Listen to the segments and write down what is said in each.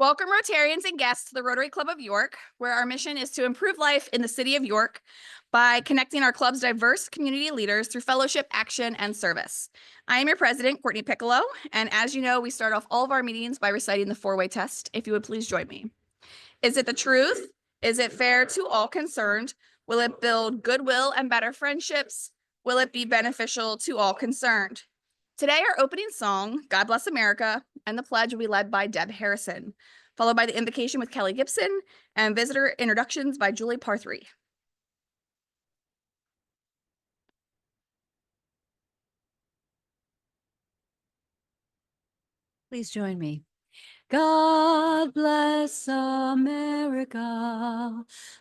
Welcome, Rotarians and guests, to the Rotary Club of York, where our mission is to improve life in the city of York by connecting our club's diverse community leaders through fellowship, action, and service. I am your president, Courtney Piccolo, and as you know, we start off all of our meetings by reciting the four-way test. If you would please join me. Is it the truth? Is it fair to all concerned? Will it build goodwill and better friendships? Will it be beneficial to all concerned? Today, our opening song, God Bless America, and the pledge will be led by Deb Harrison, followed by the invocation with Kelly Gibson and visitor introductions by Julie Parthry. Please join me. God bless America,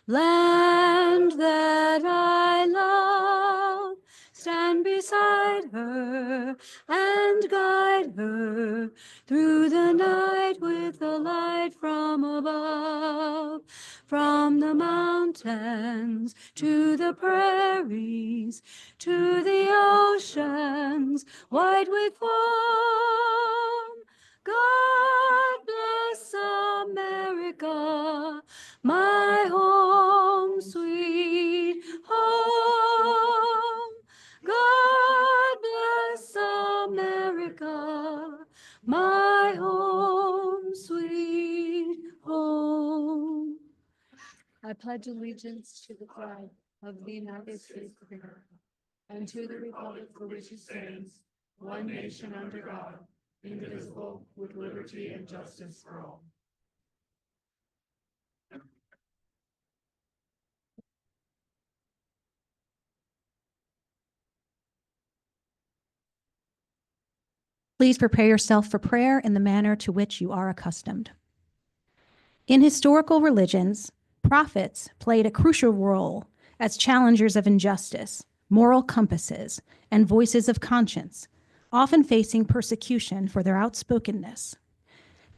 land that I love. Stand beside her and guide her through the night with the light from above. From the mountains to the prairies, to the oceans white with foam. God bless America, my home, sweet home. God bless America, my home, sweet home. I pledge allegiance to the flag of the United States of America and to the republic for which it stands, one nation under God, indivisible, with liberty and justice for all. Please prepare yourself for prayer in the manner to which you are accustomed. In historical religions, prophets played a crucial role as challengers of injustice, moral compasses, and voices of conscience, often facing persecution for their outspokenness.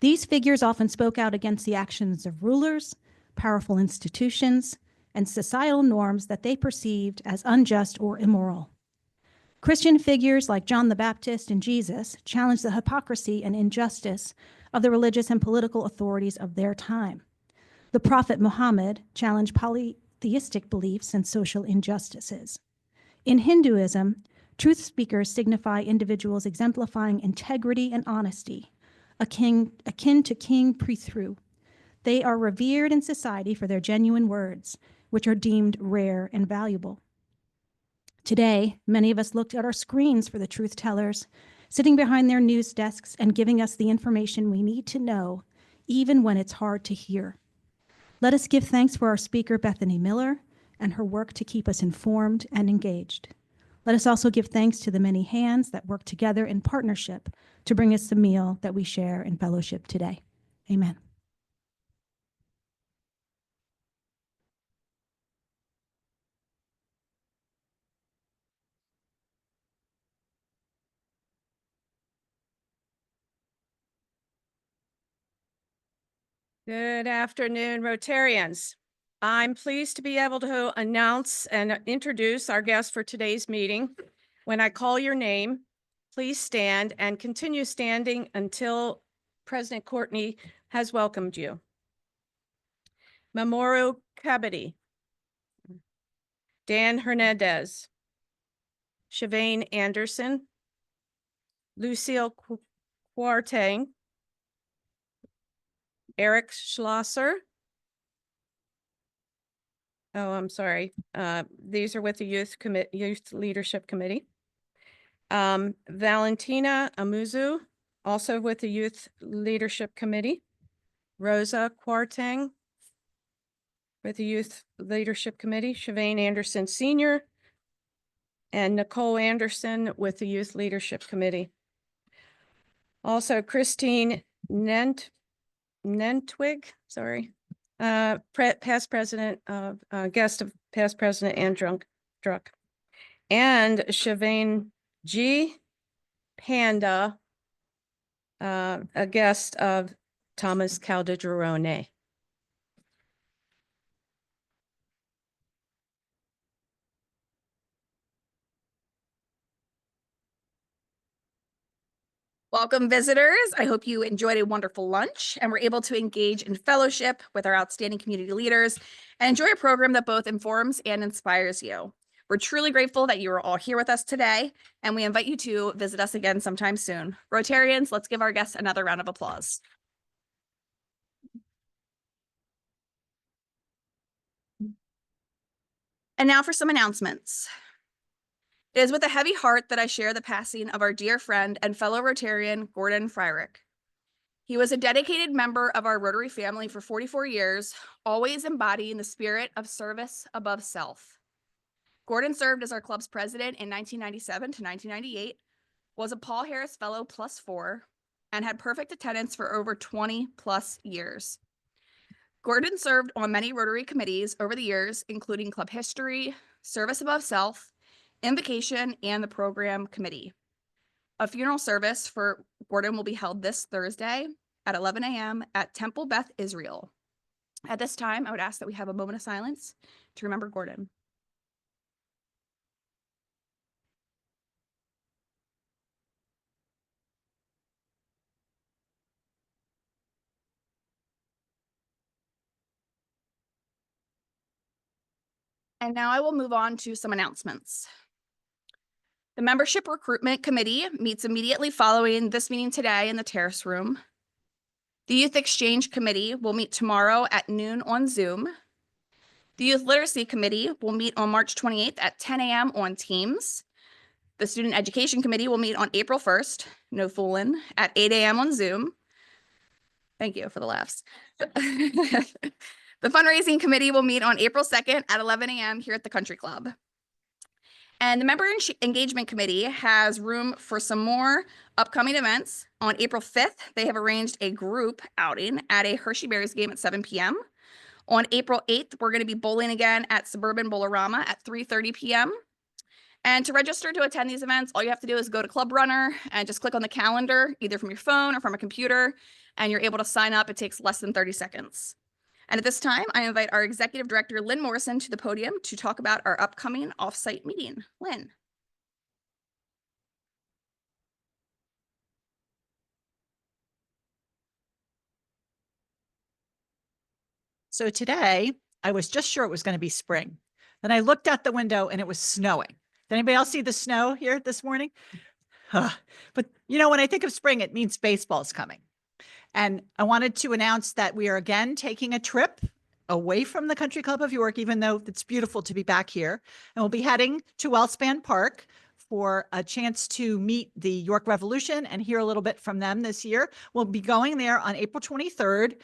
These figures often spoke out against the actions of rulers, powerful institutions, and societal norms that they perceived as unjust or immoral. Christian figures like John the Baptist and Jesus challenged the hypocrisy and injustice of the religious and political authorities of their time. The prophet Muhammad challenged polytheistic beliefs and social injustices. In Hinduism, truth speakers signify individuals exemplifying integrity and honesty, akin to King Prithru. They are revered in society for their genuine words, which are deemed rare and valuable. Today, many of us look at our screens for the truth tellers, sitting behind their news desks and giving us the information we need to know, even when it's hard to hear. Let us give thanks for our speaker, Bethany Miller, and her work to keep us informed and engaged. Let us also give thanks to the many hands that work together in partnership to bring us the meal that we share in fellowship today. Amen. Good afternoon, Rotarians. I'm pleased to be able to announce and introduce our guest for today's meeting. When I call your name, please stand and continue standing until President Courtney has welcomed you. Mamoru Kabadi, Dan Hernandez, Shavane Anderson, Lucille Quartang, Eric Schlosser. Oh, I'm sorry. These are with the Youth Leadership Committee. Valentina Amuzu, also with the Youth Leadership Committee. Rosa Quartang with the Youth Leadership Committee. Shavane Anderson Sr. and Nicole Anderson with the Youth Leadership Committee. Also Christine Nentwig, sorry. Past president of guest of past president and Druck, and Shavane G. Panda, a guest of Thomas Caldegrone. Welcome, visitors. I hope you enjoyed a wonderful lunch and were able to engage in fellowship with our outstanding community leaders and enjoy a program that both informs and inspires you. We're truly grateful that you are all here with us today, and we invite you to visit us again sometime soon. Rotarians, let's give our guests another round of applause. And now for some announcements. It is with a heavy heart that I share the passing of our dear friend and fellow Rotarian, Gordon Fryrick. He was a dedicated member of our Rotary family for 44 years, always embodying the spirit of service above self. Gordon served as our club's president in 1997 to 1998, was a Paul Harris Fellow +4, and had perfect attendance for over 20+ years. Gordon served on many Rotary committees over the years, including Club History, Service Above Self, Invocation, and the Program Committee. A funeral service for Gordon will be held this Thursday at 11 a.m. at Temple Beth Israel. At this time, I would ask that we have a moment of silence to remember Gordon. And now I will move on to some announcements. The Membership Recruitment Committee meets immediately following this meeting today in the terrace room. The Youth Exchange Committee will meet tomorrow at noon on Zoom. The Youth Literacy Committee will meet on March 28th at 10 a.m. on Teams. The Student Education Committee will meet on April 1st, no fooling, at 8 a.m. on Zoom. Thank you for the laughs. The Fundraising Committee will meet on April 2nd at 11 a.m. here at the Country Club. And the Member Engagement Committee has room for some more upcoming events. On April 5th, they have arranged a group outing at a Hershey Berries game at 7 p.m. On April 8th, we're going to be bowling again at Suburban Bowlerama at 3:30 p.m. And to register to attend these events, all you have to do is go to Club Runner and just click on the calendar, either from your phone or from a computer, and you're able to sign up. It takes less than 30 seconds. And at this time, I invite our Executive Director, Lynn Morrison, to the podium to talk about our upcoming offsite meeting. Lynn. So today, I was just sure it was going to be spring. Then I looked out the window and it was snowing. Did anybody else see the snow here this morning? But you know, when I think of spring, it means baseball's coming. And I wanted to announce that we are again taking a trip away from the Country Club of York, even though it's beautiful to be back here. And we'll be heading to Wellspan Park for a chance to meet the York Revolution and hear a little bit from them this year. We'll be going there on April 23rd.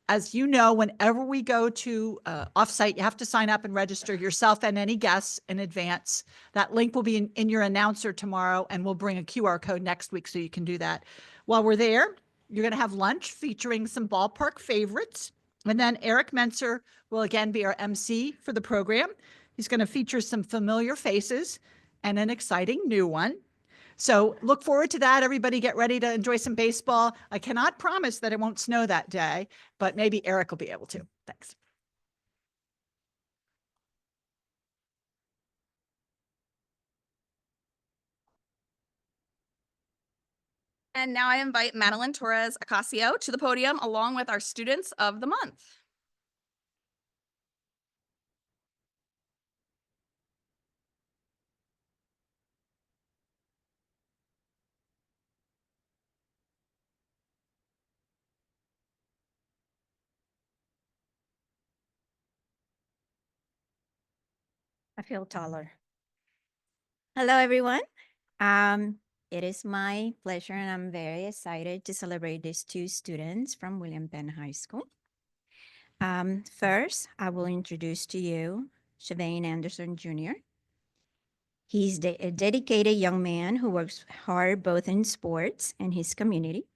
As you know, whenever we go to offsite, you have to sign up and register yourself and any guests in advance. That link will be in your announcer tomorrow, and we'll bring a QR code next week so you can do that. While we're there, you're going to have lunch featuring some ballpark favorites. And then Eric Menser will again be our MC for the program. He's going to feature some familiar faces and an exciting new one. So look forward to that. Everybody get ready to enjoy some baseball. I cannot promise that it won't snow that day, but maybe Eric will be able to. Thanks. And now I invite Madeline Torres Acasio to the podium along with our students of the month. I feel taller. Hello, everyone. It is my pleasure, and I'm very excited to celebrate these two students from William Penn High School. First, I will introduce to you Shavane Anderson Jr. He's a dedicated young man who works hard both in sports and his community.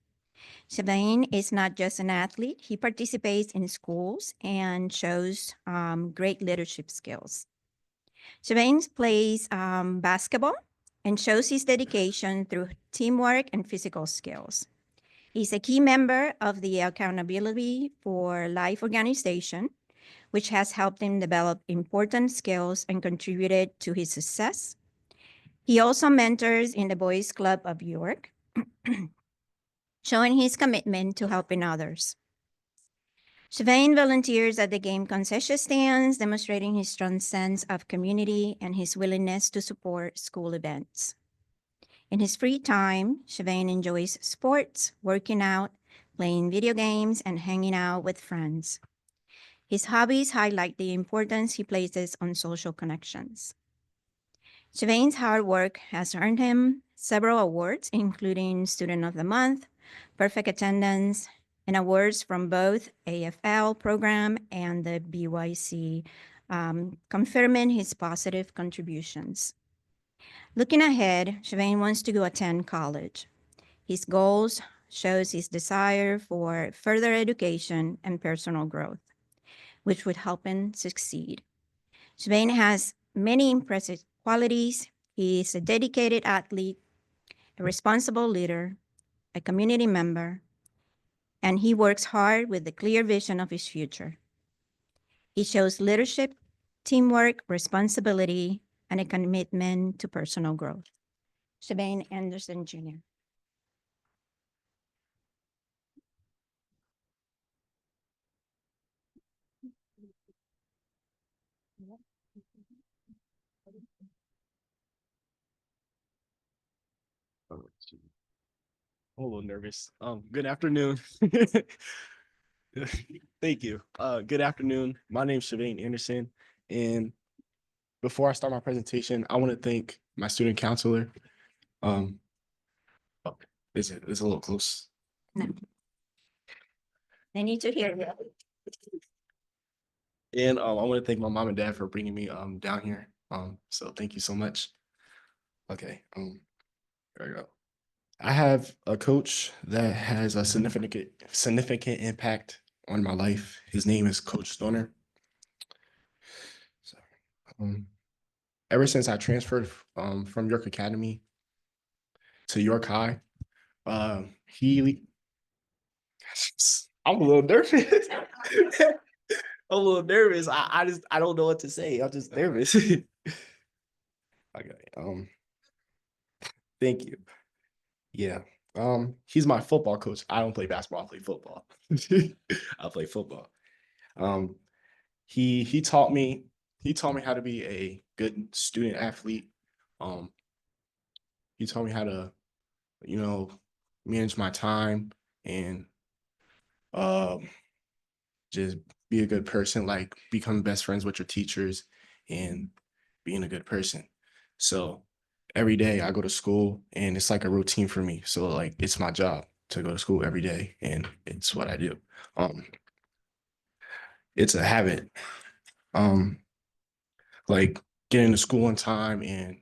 Shavane is not just an athlete. He participates in schools and shows great leadership skills. Shavane plays basketball and shows his dedication through teamwork and physical skills. He's a key member of the Accountability for Life organization, which has helped him develop important skills and contributed to his success. He also mentors in the Boys Club of York, showing his commitment to helping others. Shavane volunteers at the game concession stands, demonstrating his strong sense of community and his willingness to support school events. In his free time, Shavane enjoys sports, working out, playing video games, and hanging out with friends. His hobbies highlight the importance he places on social connections. Shavane's hard work has earned him several awards, including Student of the Month, Perfect Attendance, and awards from both AFL program and the BYC, confirming his positive contributions. Looking ahead, Shavane wants to go attend college. His goals shows his desire for further education and personal growth, which would help him succeed. Shavane has many impressive qualities. He is a dedicated athlete, a responsible leader, a community member, and he works hard with the clear vision of his future. He shows leadership, teamwork, responsibility, and a commitment to personal growth. Shavane Anderson Jr. I'm a little nervous. Good afternoon. Thank you. Good afternoon. My name is Shavane Anderson, and before I start my presentation, I want to thank my student counselor. Is it a little close? No. They need to hear you. And I want to thank my mom and dad for bringing me down here. So thank you so much. Okay. There we go. I have a coach that has a significant impact on my life. His name is Coach Stoner. So, ever since I transferred from York Academy to York High, he I'm a little nervous. I'm a little nervous. I don't know what to say. I'm just nervous. Okay. Thank you. Yeah. He's my football coach. I don't play basketball, I play football. I play football. Um, he taught me how to be a good student athlete. Um, he taught me how to, you know, manage my time and um just be a good person, like become best friends with your teachers and being a good person. So every day I go to school and it's like a routine for me. So like it's my job to go to school every day and it's what I do. Um it's a habit. Um like getting to school on time and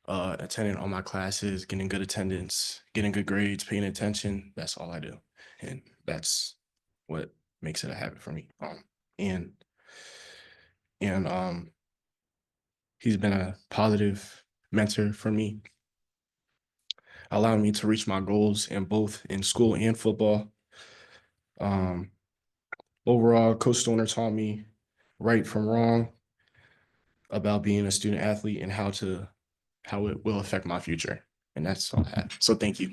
attending all my classes, getting good attendance, getting good grades, paying attention. That's all I do. And that's what makes it a habit for me. And and he's been a positive mentor for me, allowing me to reach my goals in both in school and football. Um, Overall, Coach Stoner taught me right from wrong about being a student athlete and how it will affect my future. And that's all I have. So thank you.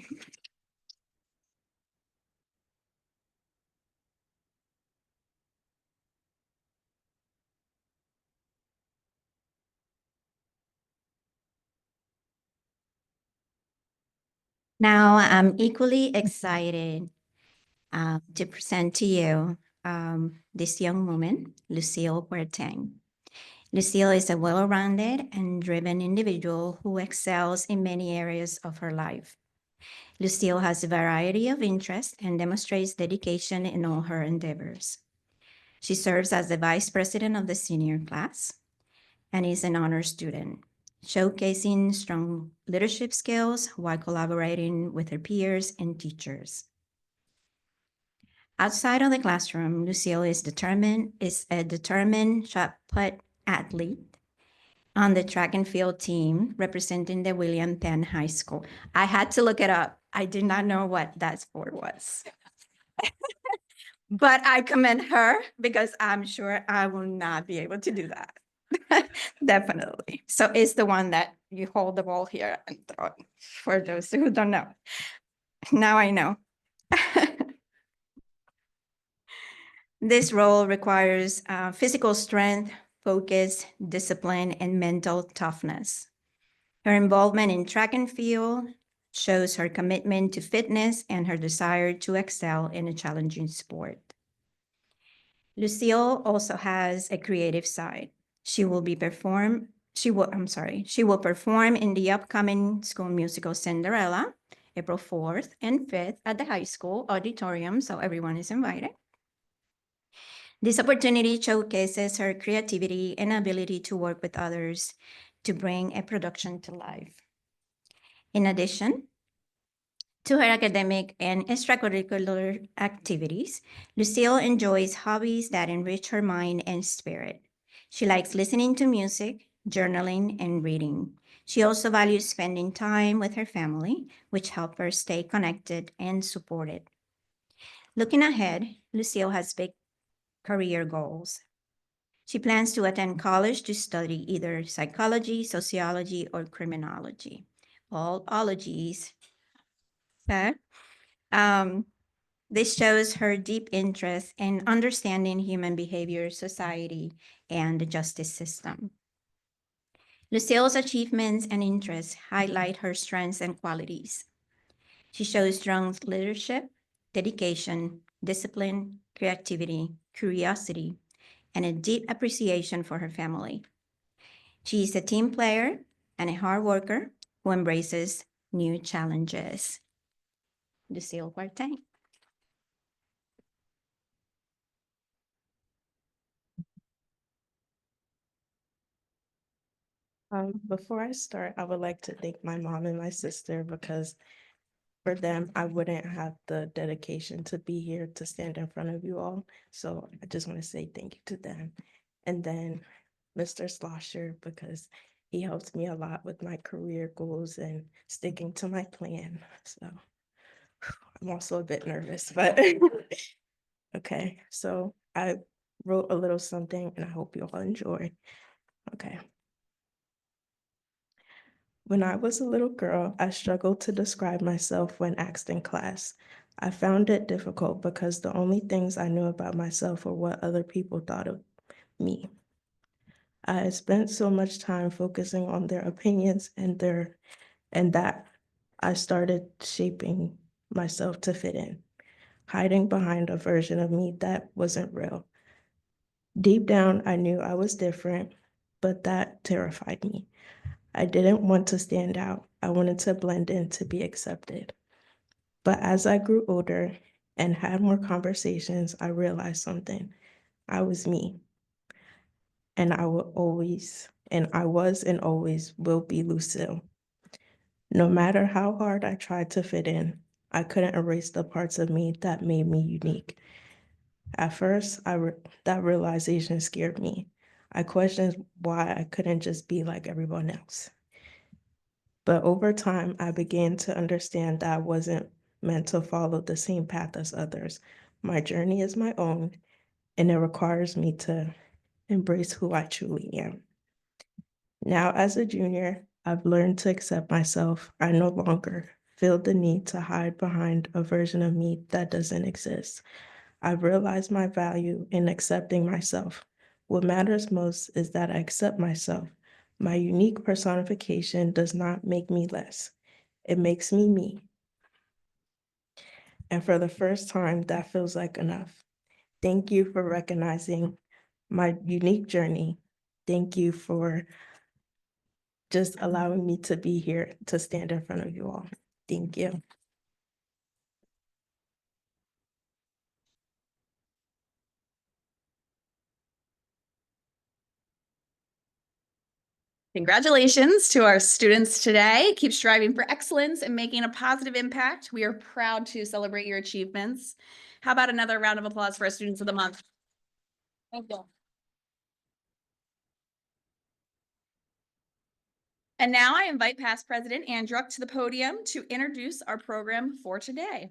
Now, I'm equally excited to present to you this young woman, Lucille Huertang. Lucille is a well-rounded and driven individual who excels in many areas of her life. Lucille has a variety of interests and demonstrates dedication in all her endeavors. She serves as the vice president of the senior class and is an honor student, showcasing strong leadership skills while collaborating with her peers and teachers. Outside of the classroom, Lucille is a determined shot put athlete on the track and field team representing the William Penn High School. I had to look it up. I did not know what that sport was. But I commend her because I'm sure I will not be able to do that. Definitely. So it's the one that you hold the ball here and throw it, for those who don't know. Now I know. This role requires physical strength, focus, discipline, and mental toughness. Her involvement in track and field shows her commitment to fitness and her desire to excel in a challenging sport. Lucille also has a creative side. She will perform in the upcoming school musical Cinderella, April 4th and 5th at the high school auditorium, so everyone is invited. This opportunity showcases her creativity and ability to work with others to bring a production to life. In addition to her academic and extracurricular activities, Lucille enjoys hobbies that enrich her mind and spirit. She likes listening to music, journaling, and reading. She also values spending time with her family, which help her stay connected and supported. Looking ahead, Lucille has big career goals. She plans to attend college to study either psychology, sociology, or criminology. All ologies. Okay? This shows her deep interest in understanding human behavior, society, and the justice system. Lucille's achievements and interests highlight her strengths and qualities. She shows strong leadership, dedication, discipline, creativity, curiosity, and a deep appreciation for her family. She is a team player and a hard worker who embraces new challenges. Lucille Huertang. Before I start, I would like to thank my mom and my sister because for them, I wouldn't have the dedication to be here to stand in front of you all. So I just want to say thank you to them. And then Mr. Slosher because he helped me a lot with my career goals and sticking to my plan. So I'm also a bit nervous, but okay. So I wrote a little something and I hope you all enjoy. Okay. When I was a little girl, I struggled to describe myself when asked in class. I found it difficult because the only things I knew about myself were what other people thought of me. I had spent so much time focusing on their opinions and that I started shaping myself to fit in, hiding behind a version of me that wasn't real. Deep down, I knew I was different, but that terrified me. I didn't want to stand out. I wanted to blend in to be accepted. But as I grew older and had more conversations, I realized something. I was me. And I was and always will be Lucille. No matter how hard I tried to fit in, I couldn't erase the parts of me that made me unique. At first, that realization scared me. I questioned why I couldn't just be like everyone else. But over time, I began to understand that I wasn't meant to follow the same path as others. My journey is my own, and it requires me to embrace who I truly am. Now, as a junior, I've learned to accept myself. I no longer feel the need to hide behind a version of me that doesn't exist. I've realized my value in accepting myself. What matters most is that I accept myself. My unique personification does not make me less. It makes me me. And for the first time, that feels like enough. Thank you for recognizing my unique journey. Thank you for just allowing me to be here to stand in front of you all. Thank you. Congratulations to our students today. Keep striving for excellence and making a positive impact. We are proud to celebrate your achievements. How about another round of applause for our Students of the Month? Thank you. And now I invite past President Andruck to the podium to introduce our program for today.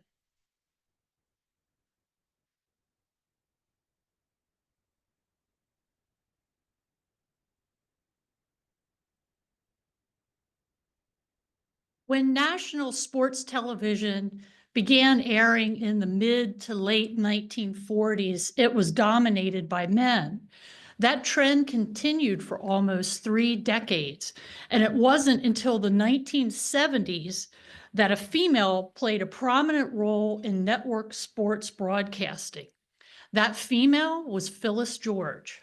When national sports television began airing in the mid to late 1940s, it was dominated by men. That trend continued for almost 3 decades, and it wasn't until the 1970s that a female played a prominent role in network sports broadcasting. That female was Phyllis George.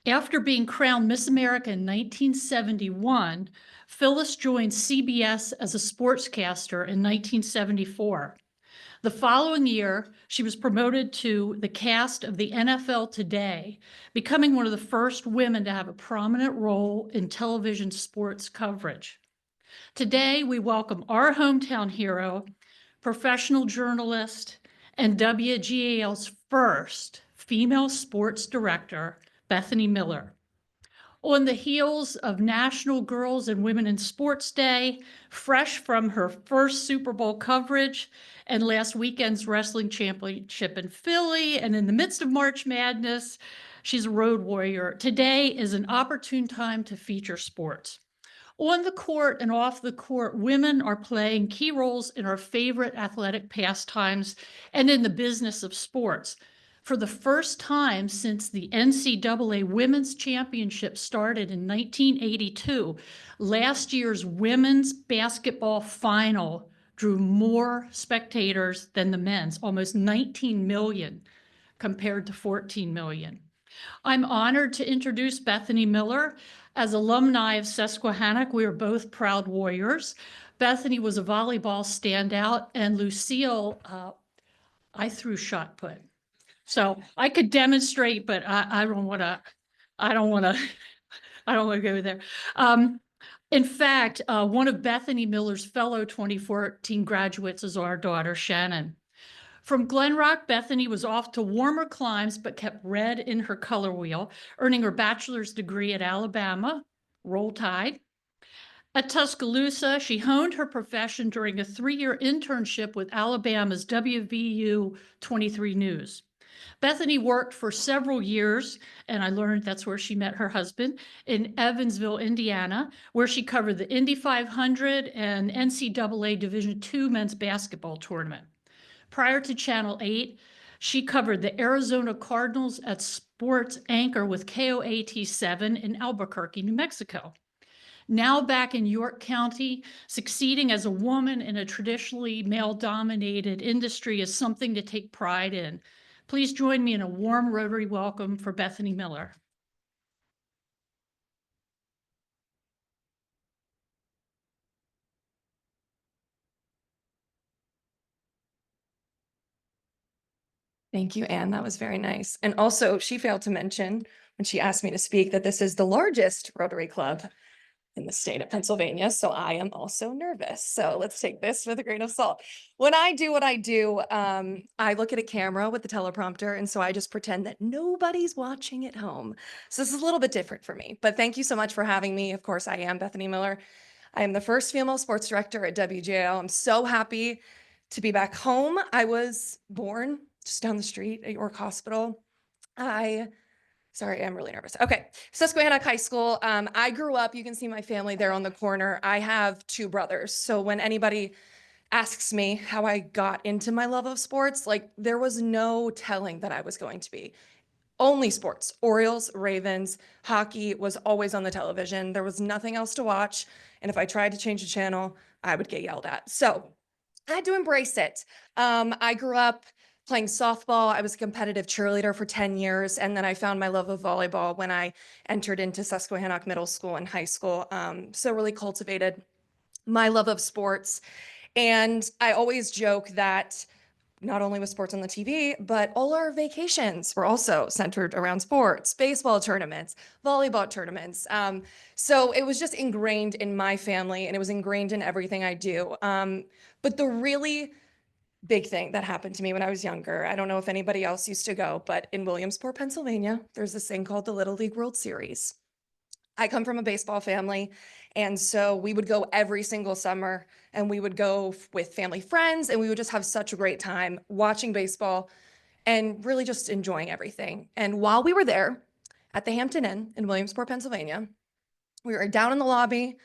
After being crowned Miss America in 1971, Phyllis joined CBS as a sportscaster in 1974. The following year, she was promoted to the cast of the NFL Today, becoming one of the first women to have a prominent role in television sports coverage. Today, we welcome our hometown hero, professional journalist, and WGAL's first female sports director, Bethany Miller. On the heels of National Girls and Women in Sports Day, fresh from her first Super Bowl coverage and last weekend's wrestling championship in Philly, and in the midst of March Madness, she's a road warrior. Today is an opportune time to feature sports. On the court and off the court, women are playing key roles in our favorite athletic pastimes and in the business of sports. For the first time since the NCAA Women's Championship started in 1982, last year's women's basketball final drew more spectators than the men's, almost 19 million compared to 14 million. I'm honored to introduce Bethany Miller. As alumni of Susquehannock, we are both proud warriors. Bethany was a volleyball standout, and Lucille, I threw shot put. So I could demonstrate, but I don't want to go there. In fact, one of Bethany Miller's fellow 2014 graduates is our daughter, Shannon. From Glen Rock, Bethany was off to warmer climes, but kept red in her color wheel, earning her bachelor's degree at Alabama, Roll Tide. At Tuscaloosa, she honed her profession during a 3-year internship with Alabama's WVU 23 News. Bethany worked for several years, and I learned that's where she met her husband, in Evansville, Indiana, where she covered the Indy 500 and NCAA Division II men's basketball tournament. Prior to Channel 8, she covered the Arizona Cardinals at sports anchor with KOAT7 in Albuquerque, New Mexico. Now back in York County, succeeding as a woman in a traditionally male-dominated industry is something to take pride in. Please join me in a warm Rotary welcome for Bethany Miller. Thank you, Anne. That was very nice. And also, she failed to mention when she asked me to speak that this is the largest Rotary Club in the state of Pennsylvania. So I am also nervous. So let's take this with a grain of salt. When I do what I do, I look at a camera with the teleprompter. And so I just pretend that nobody's watching at home. So this is a little bit different for me. But thank you so much for having me. Of course, I am Bethany Miller. I am the first female sports director at WGAL. I'm so happy to be back home. I was born just down the street at York Hospital. Sorry, I'm really nervous. Okay, Susquehannock High School. I grew up, you can see my family there on the corner. I have 2 brothers. So when anybody asks me how I got into my love of sports, like there was no telling that I was going to be. Only sports, Orioles, Ravens, hockey was always on the television. There was nothing else to watch. And if I tried to change the channel, I would get yelled at. So I had to embrace it. I grew up playing softball. I was a competitive cheerleader for 10 years. And then I found my love of volleyball when I entered into Susquehannock Middle School and high school. So really cultivated my love of sports. And I always joke that not only was sports on the TV, but all our vacations were also centered around sports, baseball tournaments, volleyball tournaments. So it was just ingrained in my family and it was ingrained in everything I do. But the really big thing that happened to me when I was younger, I don't know if anybody else used to go, but in Williamsport, Pennsylvania, there's this thing called the Little League World Series. I come from a baseball family, and so we would go every single summer, and we would go with family friends, and we would just have such a great time watching baseball and really just enjoying everything. And while we were there at the Hampton Inn in Williamsport, Pennsylvania, we were down in the lobby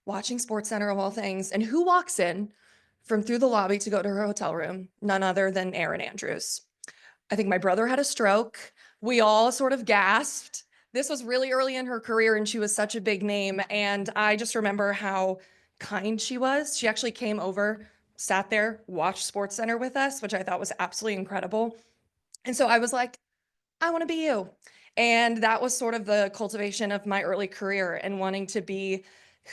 watching SportsCenter of all things, and who walks in from through the lobby to go to her hotel room? None other than Erin Andrews. I think my brother had a stroke. We all sort of gasped. This was really early in her career and she was such a big name. And I just remember how kind she was. She actually came over, sat there, watched SportsCenter with us, which I thought was absolutely incredible. And so I was like, I want to be you. And that was sort of the cultivation of my early career and wanting to be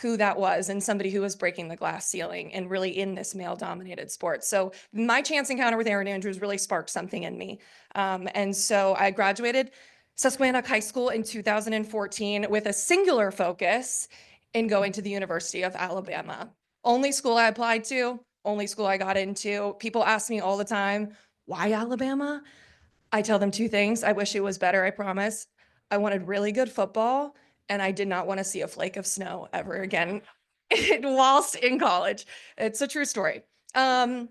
who that was and somebody who was breaking the glass ceiling and really in this male-dominated sport. So my chance encounter with Erin Andrews really sparked something in me. And so I graduated Susquehannock High School in 2014 with a singular focus in going to the University of Alabama. Only school I applied to, only school I got into. People ask me all the time, why Alabama? I tell them 2 things. I wish it was better, I promise. I wanted really good football, and I did not want to see a flake of snow ever again whilst in college. It's a true story. The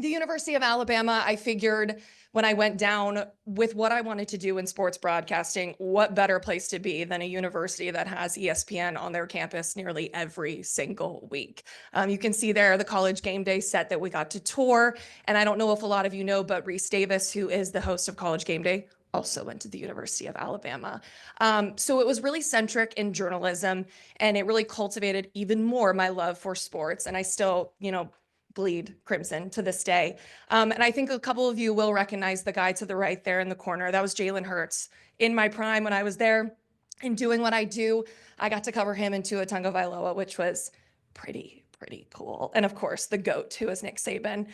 University of Alabama, I figured when I went down with what I wanted to do in sports broadcasting, what better place to be than a university that has ESPN on their campus nearly every single week. You can see there the college game day set that we got to tour. And I don't know if a lot of you know, but Reese Davis, who is the host of College Game Day, also went to the University of Alabama. So it was really centric in journalism, and it really cultivated even more my love for sports. And I still, bleed crimson to this day. And I think a couple of you will recognize the guy to the right there in the corner. That was Jalen Hurts. In my prime when I was there and doing what I do, I got to cover him in Tua Tagovailoa, which was pretty cool. And of course, the GOAT, who is Nick Saban.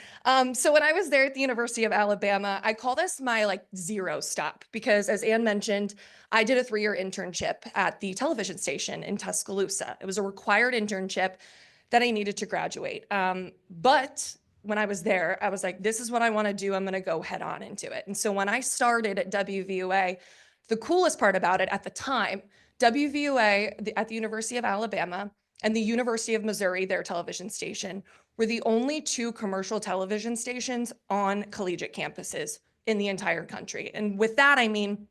So when I was there at the University of Alabama, I call this my zero stop because as Anne mentioned, I did a 3-year internship at the television station in Tuscaloosa. It was a required internship that I needed to graduate. But when I was there, I was like, this is what I want to do. I'm going to go head on into it. And so when I started at WVUA, the coolest part about it at the time, WVUA at the University of Alabama and the University of Missouri, their television station, were the only two commercial television stations on collegiate campuses in the entire country. And with that, I mean,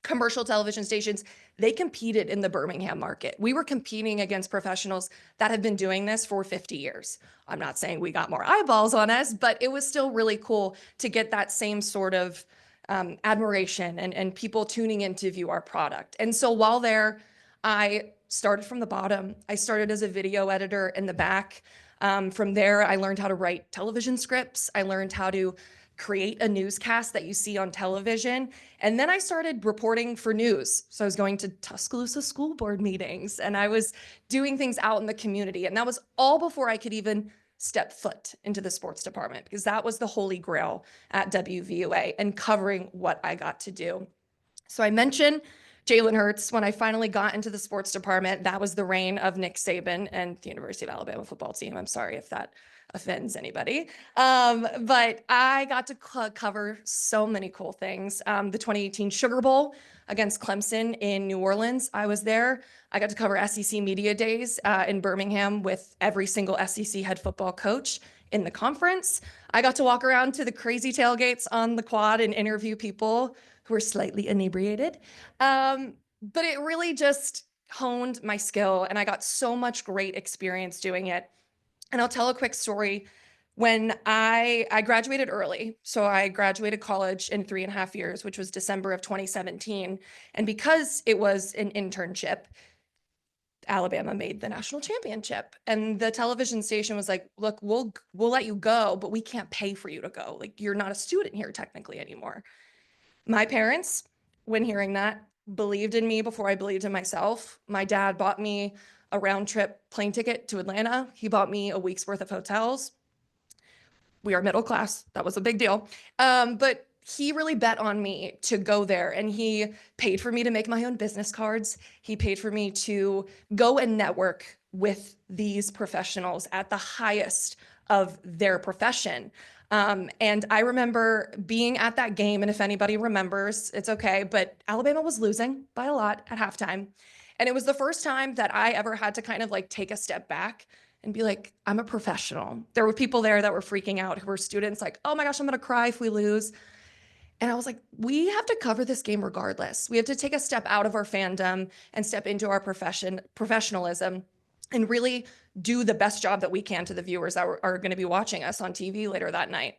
commercial television stations, they competed in the Birmingham market. We were competing against professionals that have been doing this for 50 years. I'm not saying we got more eyeballs on us, but it was still really cool to get that same sort of admiration and people tuning in to view our product. And so while there, I started from the bottom. I started as a video editor in the back. From there, I learned how to write television scripts. I learned how to create a newscast that you see on television. And then I started reporting for news. So I was going to Tuscaloosa school board meetings and I was doing things out in the community. And that was all before I could even step foot into the sports department, because that was the holy grail at WVUA and covering what I got to do. So I mentioned Jalen Hurts. When I finally got into the sports department, that was the reign of Nick Saban and the University of Alabama football team. I'm sorry if that offends anybody. But I got to cover so many cool things. The 2018 Sugar Bowl against Clemson in New Orleans, I was there. I got to cover SEC Media Days in Birmingham with every single SEC head football coach in the conference. I got to walk around to the crazy tailgates on the quad and interview people who were slightly inebriated. But it really just honed my skill and I got so much great experience doing it. And I'll tell a quick story. When I graduated early, so I graduated college in 3.5 years, which was December of 2017. And because it was an internship, Alabama made the national championship. And the television station was like, look, we'll let you go, but we can't pay for you to go. Like, you're not a student here technically anymore. My parents, when hearing that, believed in me before I believed in myself. My dad bought me a round trip plane ticket to Atlanta. He bought me a week's worth of hotels. We are middle class. That was a big deal. But he really bet on me to go there, and he paid for me to make my own business cards. He paid for me to go and network with these professionals at the highest of their profession. And I remember being at that game, and if anybody remembers, it's okay, but Alabama was losing by a lot at halftime. And it was the first time that I ever had to kind of like take a step back and be like, I'm a professional. There were people there that were freaking out who were students like, oh my gosh, I'm gonna cry if we lose. And I was like, we have to cover this game regardless. We have to take a step out of our fandom and step into our professionalism and really do the best job that we can to the viewers that are going to be watching us on TV later that night.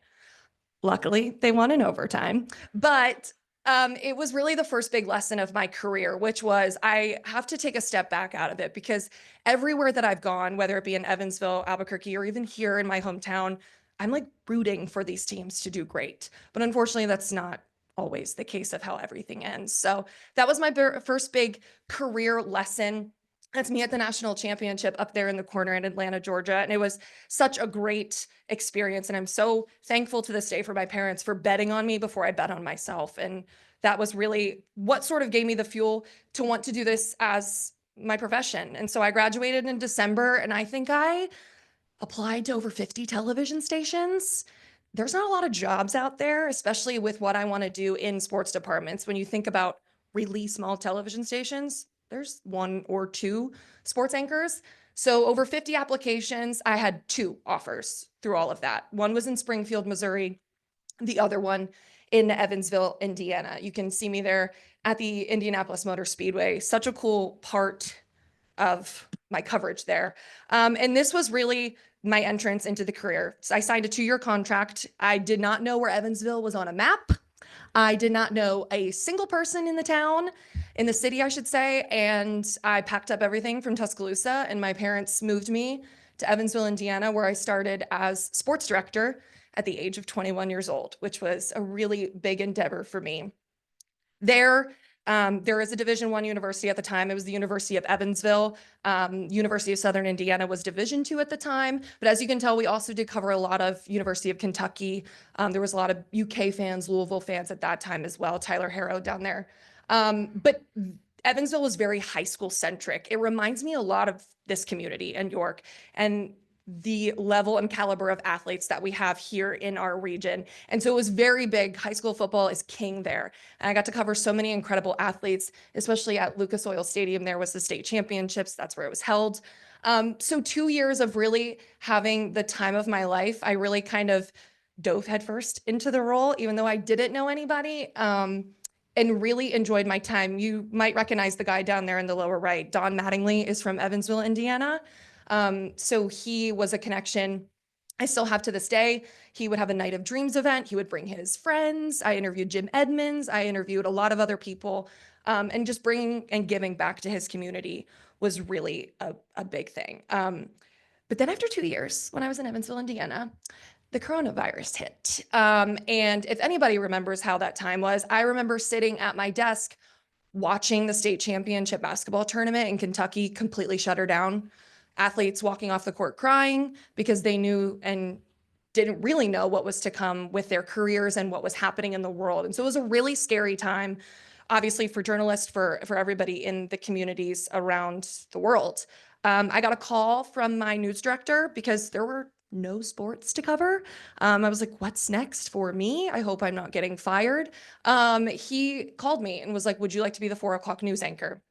Luckily, they won in overtime, but it was really the first big lesson of my career, which was I have to take a step back out of it, because everywhere that I've gone, whether it be in Evansville, Albuquerque, or even here in my hometown, I'm like rooting for these teams to do great. But unfortunately, that's not always the case of how everything ends. So that was my first big career lesson. That's me at the national championship up there in the corner in Atlanta, Georgia. And it was such a great experience. And I'm so thankful to this day for my parents for betting on me before I bet on myself. And that was really what sort of gave me the fuel to want to do this as my profession. And so I graduated in December, and I think I applied to over 50 television stations. There's not a lot of jobs out there, especially with what I want to do in sports departments. When you think about really small television stations, there's 1 or 2 sports anchors. So over 50 applications, I had 2 offers through all of that. One was in Springfield, Missouri, the other one in Evansville, Indiana. You can see me there at the Indianapolis Motor Speedway. Such a cool part of my coverage there. And this was really my entrance into the career. So I signed a 2-year contract. I did not know where Evansville was on a map. I did not know a single person in the town, in the city, I should say. And I packed up everything from Tuscaloosa, and my parents moved me to Evansville, Indiana, where I started as sports director at the age of 21 years old, which was a really big endeavor for me. There is a Division I university at the time. It was the University of Evansville. University of Southern Indiana was Division II at the time. But as you can tell, we also did cover a lot of University of Kentucky. There was a lot of UK fans, Louisville fans at that time as well, Tyler Harrow down there. But Evansville was very high school centric. It reminds me a lot of this community in York. And the level and caliber of athletes that we have here in our region. And so it was very big. High school football is king there. And I got to cover so many incredible athletes, especially at Lucas Oil Stadium. There was the state championships. That's where it was held. So 2 years of really having the time of my life. I really kind of dove headfirst into the role, even though I didn't know anybody, and really enjoyed my time. You might recognize the guy down there in the lower right. Don Mattingly is from Evansville, Indiana. So he was a connection I still have to this day. He would have a Night of Dreams event. He would bring his friends. I interviewed Jim Edmonds. I interviewed a lot of other people. And just bringing and giving back to his community was really a big thing. But then after 2 years, when I was in Evansville, Indiana, the coronavirus hit. And if anybody remembers how that time was, I remember sitting at my desk watching the state championship basketball tournament in Kentucky completely shut her down. Athletes walking off the court crying because they knew and didn't really know what was to come with their careers and what was happening in the world. And so it was a really scary time, obviously for journalists, for everybody in the communities around the world. I got a call from my news director because there were no sports to cover. I was like, what's next for me? I hope I'm not getting fired. He called me and was like, would you like to be the 4 o'clock news anchor?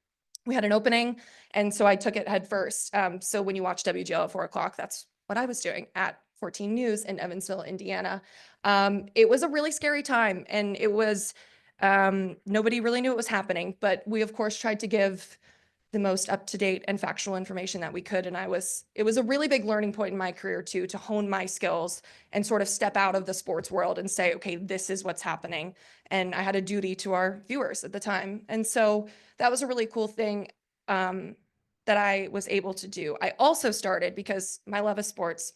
We had an opening, and so I took it head first. So when you watch WGAL at 4 o'clock, that's what I was doing at 14 News in Evansville, Indiana. It was a really scary time, and it was, nobody really knew what was happening, but we of course tried to give the most up-to-date and factual information that we could. And it was a really big learning point in my career too, to hone my skills and sort of step out of the sports world and say, okay, this is what's happening. And I had a duty to our viewers at the time. And so that was a really cool thing that I was able to do. I also started, because my love of sports,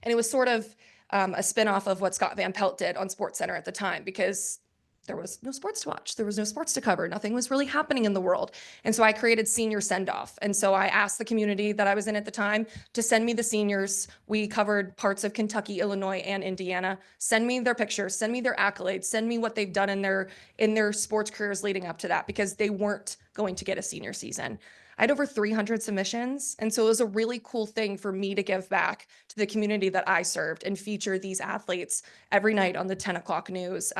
and it was sort of a spinoff of what Scott Van Pelt did on SportsCenter at the time, because there was no sports to watch. There was no sports to cover. Nothing was really happening in the world. And so I created Senior Send-Off. And so I asked the community that I was in at the time to send me the seniors. We covered parts of Kentucky, Illinois, and Indiana. Send me their pictures, send me their accolades, send me what they've done in their sports careers leading up to that, because they weren't going to get a senior season. I had over 300 submissions. And so it was a really cool thing for me to give back to the community that I served and feature these athletes every night on the 10 o'clock news,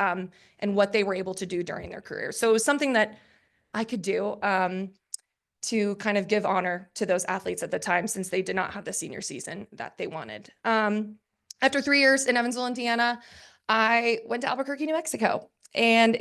and what they were able to do during their career. So it was something that I could do to kind of give honor to those athletes at the time, since they did not have the senior season that they wanted. After 3 years in Evansville, Indiana, I went to Albuquerque, New Mexico, and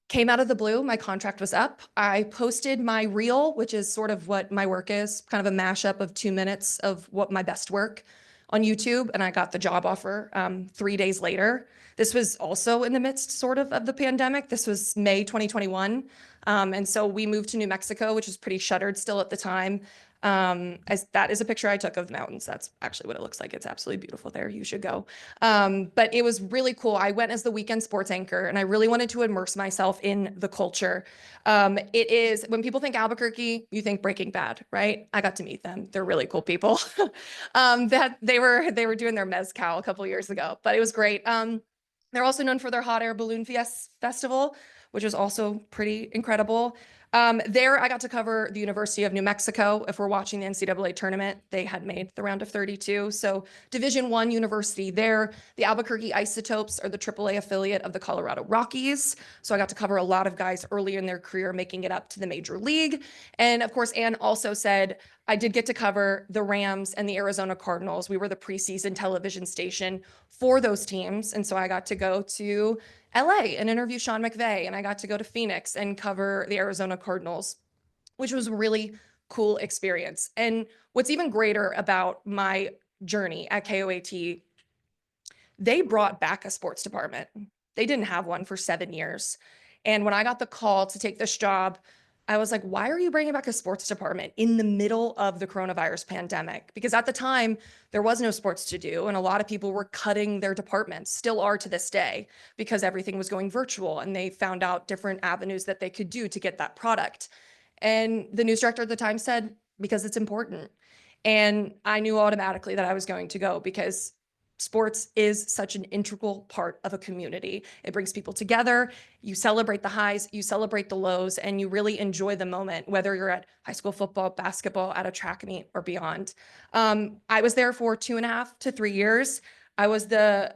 came out of the blue. My contract was up. I posted my reel, which is sort of what my work is, kind of a mashup of 2 minutes of what my best work, on YouTube, and I got the job offer 3 days later. This was also in the midst sort of the pandemic. This was May 2021. And so we moved to New Mexico, which was pretty shuttered still at the time. As that is a picture I took of the mountains. That's actually what it looks like. It's absolutely beautiful there. You should go. But it was really cool. I went as the weekend sports anchor, and I really wanted to immerse myself in the culture. It is, when people think Albuquerque, you think Breaking Bad, right? I got to meet them. They're really cool people. That they were doing their mezcal a couple years ago, but it was great. They're also known for their hot air balloon festival, which was also pretty incredible. There, I got to cover the University of New Mexico. If we're watching the NCAA tournament, they had made the round of 32. So Division I university there. The Albuquerque Isotopes are the AAA affiliate of the Colorado Rockies. So I got to cover a lot of guys early in their career making it up to the major league. And of course, Ann also said, I did get to cover the Rams and the Arizona Cardinals. We were the preseason television station for those teams. And so I got to go to LA and interview Sean McVay, and I got to go to Phoenix and cover the Arizona Cardinals, which was a really cool experience. And what's even greater about my journey at KOAT, they brought back a sports department. They didn't have one for 7 years. And when I got the call to take this job, I was like, why are you bringing back a sports department in the middle of the coronavirus pandemic? Because at the time, there was no sports to do, and a lot of people were cutting their departments, still are to this day, because everything was going virtual, and they found out different avenues that they could do to get that product. And the news director at the time said, because it's important. And I knew automatically that I was going to go, because sports is such an integral part of a community. It brings people together. You celebrate the highs, you celebrate the lows, and you really enjoy the moment, whether you're at high school football, basketball, at a track meet, or beyond. I was there for 2.5 to 3 years. I was the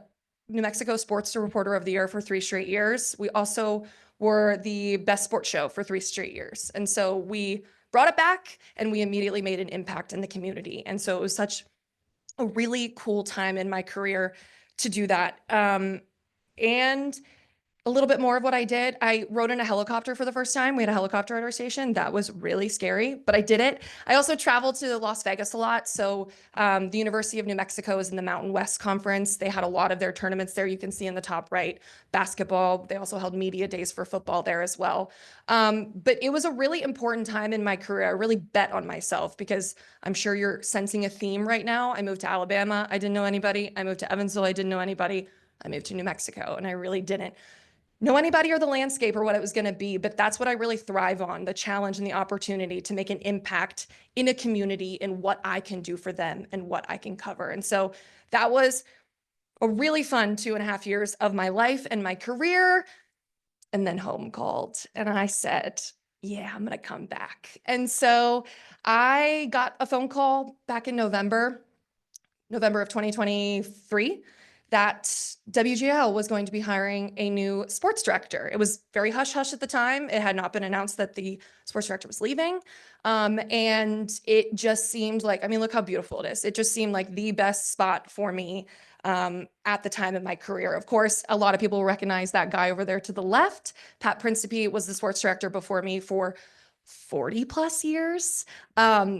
New Mexico Sports Reporter of the Year for 3 straight years. We also were the best sports show for 3 straight years. And so we brought it back and we immediately made an impact in the community. And so it was such a really cool time in my career to do that. And a little bit more of what I did. I rode in a helicopter for the first time. We had a helicopter at our station. That was really scary, but I did it. I also traveled to Las Vegas a lot. So the University of New Mexico is in the Mountain West Conference. They had a lot of their tournaments there. You can see in the top right, basketball. They also held media days for football there as well. But it was a really important time in my career. I really bet on myself because I'm sure you're sensing a theme right now. I moved to Alabama. I didn't know anybody. I moved to Evansville. I didn't know anybody. I moved to New Mexico and I really didn't know anybody or the landscape or what it was going to be, but that's what I really thrive on, the challenge and the opportunity to make an impact in a community in what I can do for them and what I can cover. And so that was a really fun 2.5 years of my life and my career. And then home called and I said, yeah, I'm going to come back. And so I got a phone call back in November of 2023. That WGAL was going to be hiring a new sports director. It was very hush-hush at the time. It had not been announced that the sports director was leaving. And it just seemed like, I mean, look how beautiful it is. It just seemed like the best spot for me at the time in my career. Of course, a lot of people recognize that guy over there to the left. Pat Principe was the sports director before me for 40 plus years.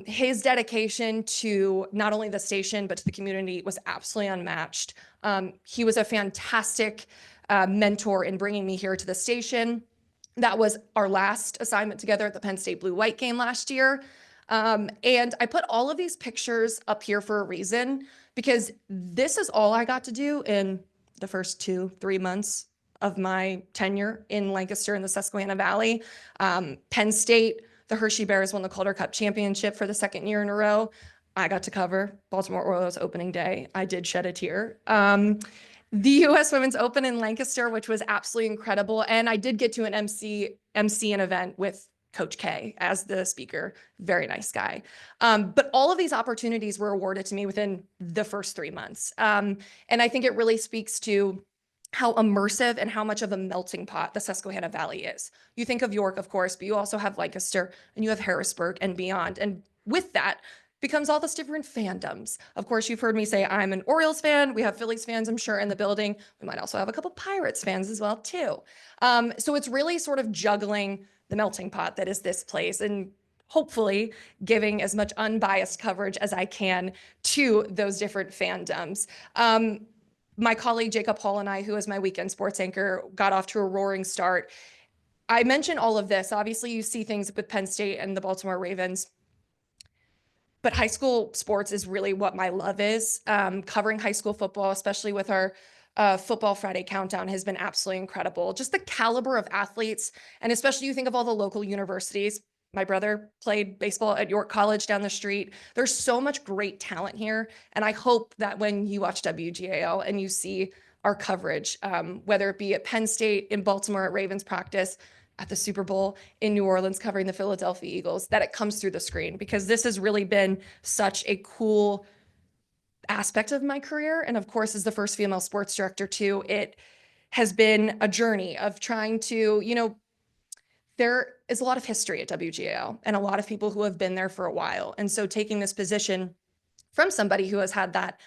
His dedication to not only the station, but to the community was absolutely unmatched. He was a fantastic mentor in bringing me here to the station. That was our last assignment together at the Penn State Blue-White game last year. And I put all of these pictures up here for a reason, because this is all I got to do in the first 2-3 months of my tenure in Lancaster in the Susquehanna Valley. Penn State, the Hershey Bears won the Calder Cup championship for the 2nd year in a row. I got to cover Baltimore Orioles opening day. I did shed a tear. The U.S. Women's Open in Lancaster, which was absolutely incredible. And I did get to an MC an event with Coach K as the speaker. Very nice guy. But all of these opportunities were awarded to me within the first 3 months. And I think it really speaks to how immersive and how much of a melting pot the Susquehanna Valley is. You think of York, of course, but you also have Lancaster and you have Harrisburg and beyond. And with that becomes all this different fandoms. Of course, you've heard me say I'm an Orioles fan. We have Phillies fans, I'm sure, in the building. We might also have a couple Pirates fans as well, too. So it's really sort of juggling the melting pot that is this place and hopefully giving as much unbiased coverage as I can to those different fandoms. My colleague Jacob Hall and I, who is my weekend sports anchor, got off to a roaring start. I mention all of this. Obviously, you see things with Penn State and the Baltimore Ravens, but high school sports is really what my love is. Covering high school football, especially with our Football Friday countdown, has been absolutely incredible. Just the caliber of athletes, and especially you think of all the local universities. My brother played baseball at York College down the street. There's so much great talent here. And I hope that when you watch WGAL and you see our coverage, whether it be at Penn State, in Baltimore, at Ravens practice, at the Super Bowl, in New Orleans, covering the Philadelphia Eagles, that it comes through the screen, because this has really been such a cool aspect of my career. And of course, as the first female sports director too, it has been a journey of trying to, there is a lot of history at WGAL and a lot of people who have been there for a while. And so taking this position from somebody who has had that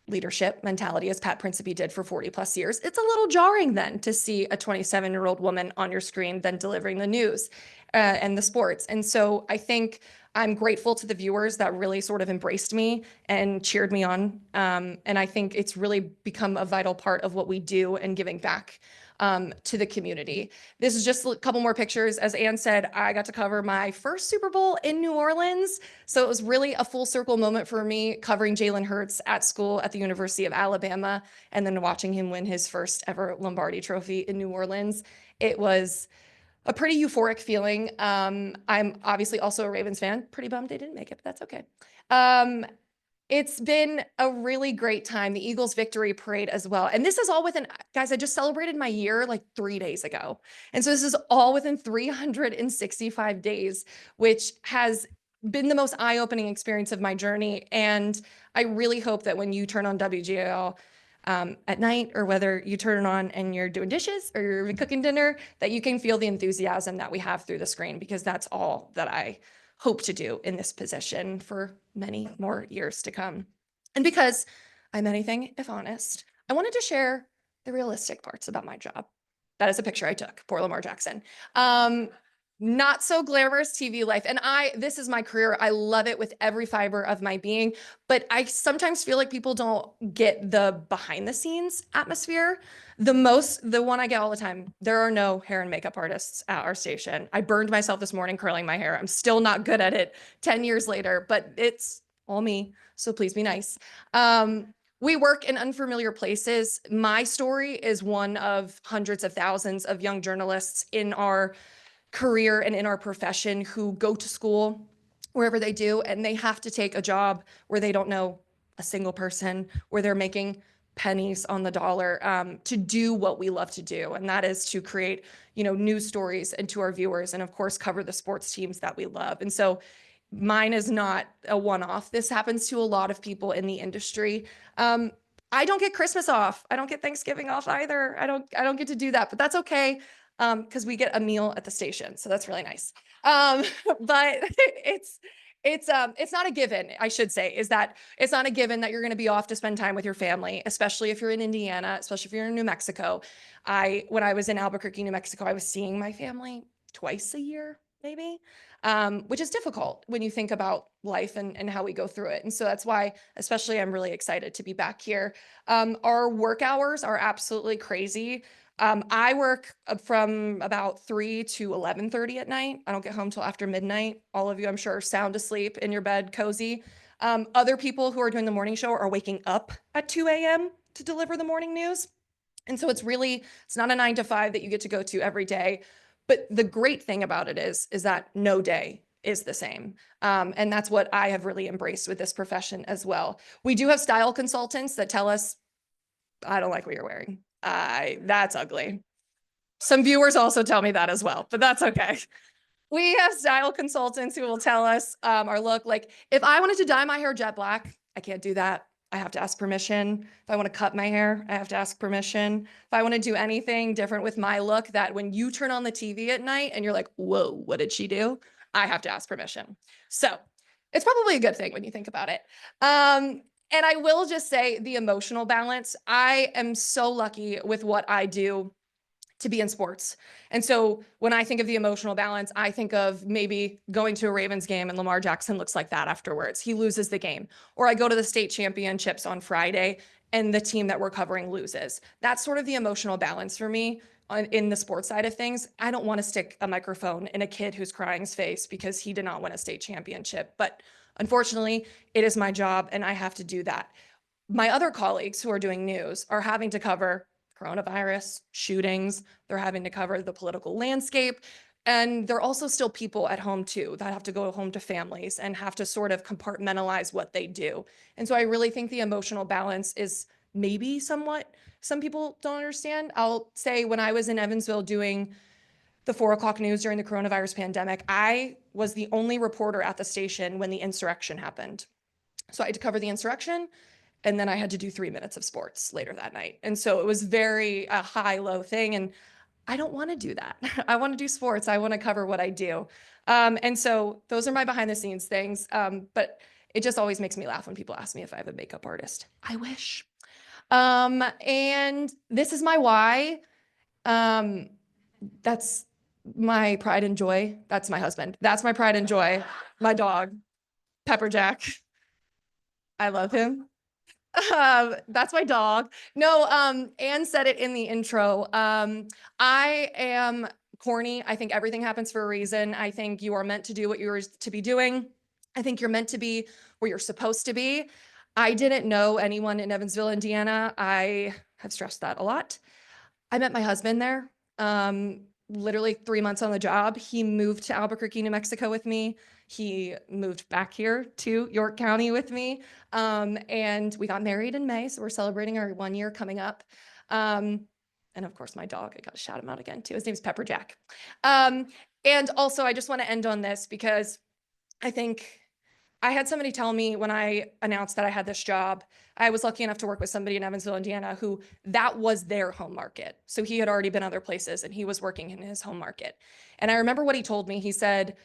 leadership mentality, as Pat Principe did for 40 plus years, it's a little jarring then to see a 27-year-old woman on your screen then delivering the news and the sports. And so I think I'm grateful to the viewers that really sort of embraced me and cheered me on. And I think it's really become a vital part of what we do and giving back to the community. This is just a couple more pictures. As Ann said, I got to cover my first Super Bowl in New Orleans. So it was really a full circle moment for me, covering Jalen Hurts at school at the University of Alabama, and then watching him win his first ever Lombardi Trophy in New Orleans. It was a pretty euphoric feeling. I'm obviously also a Ravens fan. Pretty bummed they didn't make it, but that's okay. It's been a really great time. The Eagles victory parade as well. And this is all within, guys, I just celebrated my year like 3 days ago. And so this is all within 365 days, which has been the most eye-opening experience of my journey. And I really hope that when you turn on WGAL at night, or whether you turn it on and you're doing dishes or you're cooking dinner, that you can feel the enthusiasm that we have through the screen, because that's all that I hope to do in this position for many more years to come. And because I'm anything if honest, I wanted to share the realistic parts about my job. That is a picture I took, poor Lamar Jackson. Not so glamorous TV life. And this is my career. I love it with every fiber of my being, but I sometimes feel like people don't get the behind the scenes atmosphere. The one I get all the time, there are no hair and makeup artists at our station. I burned myself this morning curling my hair. I'm still not good at it 10 years later, but it's all me. So please be nice. We work in unfamiliar places. My story is one of hundreds of thousands of young journalists in our career and in our profession who go to school wherever they do, and they have to take a job where they don't know a single person, where they're making pennies on the dollar, to do what we love to do. And that is to create, news stories and to our viewers, and of course, cover the sports teams that we love. And so mine is not a one-off. This happens to a lot of people in the industry. I don't get Christmas off. I don't get Thanksgiving off either. I don't get to do that, but that's okay. Because we get a meal at the station. So that's really nice. But it's not a given, I should say, is that it's not a given that you're going to be off to spend time with your family, especially if you're in Indiana, especially if you're in New Mexico. When I was in Albuquerque, New Mexico, I was seeing my family twice a year, maybe, which is difficult when you think about life and how we go through it. And so that's why, especially, I'm really excited to be back here. Our work hours are absolutely crazy. I work from about 3 to 11:30 at night. I don't get home till after midnight. All of you, I'm sure, are sound asleep in your bed, cozy. Other people who are doing the morning show are waking up at 2 a.m. to deliver the morning news. And so it's not a 9 to 5 that you get to go to every day. But the great thing about it is that no day is the same. And that's what I have really embraced with this profession as well. We do have style consultants that tell us, I don't like what you're wearing. That's ugly. Some viewers also tell me that as well, but that's okay. We have style consultants who will tell us our look. Like if I wanted to dye my hair jet black, I can't do that. I have to ask permission. If I want to cut my hair, I have to ask permission. If I want to do anything different with my look, that when you turn on the TV at night and you're like, whoa, what did she do? I have to ask permission. So it's probably a good thing when you think about it. And I will just say the emotional balance. I am so lucky with what I do to be in sports. And so when I think of the emotional balance, I think of maybe going to a Ravens game and Lamar Jackson looks like that afterwards. He loses the game. Or I go to the state championships on Friday and the team that we're covering loses. That's sort of the emotional balance for me in the sports side of things. I don't want to stick a microphone in a kid who's crying's face because he did not win a state championship. But unfortunately, it is my job and I have to do that. My other colleagues who are doing news are having to cover coronavirus, shootings, they're having to cover the political landscape. And they're also still people at home too that have to go home to families and have to sort of compartmentalize what they do. And so I really think the emotional balance is maybe somewhat, some people don't understand. I'll say when I was in Evansville doing the 4 o'clock news during the coronavirus pandemic, I was the only reporter at the station when the insurrection happened. So I had to cover the insurrection, and then I had to do 3 minutes of sports later that night. And so it was very a high-low thing. And I don't want to do that. I want to do sports. I want to cover what I do. And so those are my behind the scenes things. But it just always makes me laugh when people ask me if I have a makeup artist. I wish. And this is my why. That's my pride and joy. That's my husband. That's my pride and joy. My dog, Pepper Jack. I love him. That's my dog. No, Anne said it in the intro. I am corny. I think everything happens for a reason. I think you are meant to do what you're to be doing. I think you're meant to be where you're supposed to be. I didn't know anyone in Evansville, Indiana. I have stressed that a lot. I met my husband there. Literally 3 months on the job. He moved to Albuquerque, New Mexico with me. He moved back here to York County with me. And we got married in May. So we're celebrating our 1 year coming up. And of course, my dog, I got to shout him out again too. His name's Pepper Jack. And also, I just want to end on this because I think I had somebody tell me when I announced that I had this job, I was lucky enough to work with somebody in Evansville, Indiana, who that was their home market. So he had already been other places and he was working in his home market. And I remember what he told me. He said,